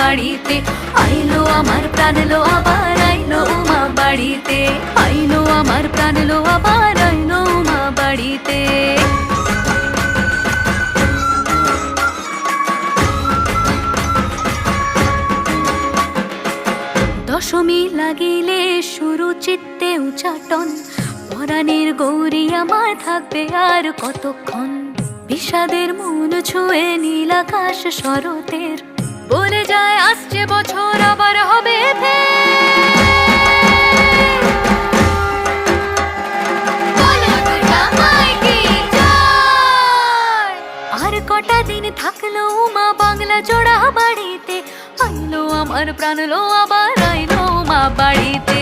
বাড়িতে। আইলো আমার প্রাণ লো আবার আইলো উমা বাড়িতে, আইলো আমার প্রাণ লো আবার আইলো উমা বাড়িতে। দশমী লাগিলে শুরু চিত্তে উচাটন, পরাণের গৌরী আমার থাকবে আর কতক্ষণ। বিষাদের মন ছুঁয়ে নীল আকাশ শরতের, বলে যায় আসছে বছর আবার হবে আর কটা দিন থাকলো উমা বাংলা জোড়া বাড়িতে, আইলো আমার প্রাণ লো আবার আইলো উমা বাড়িতে।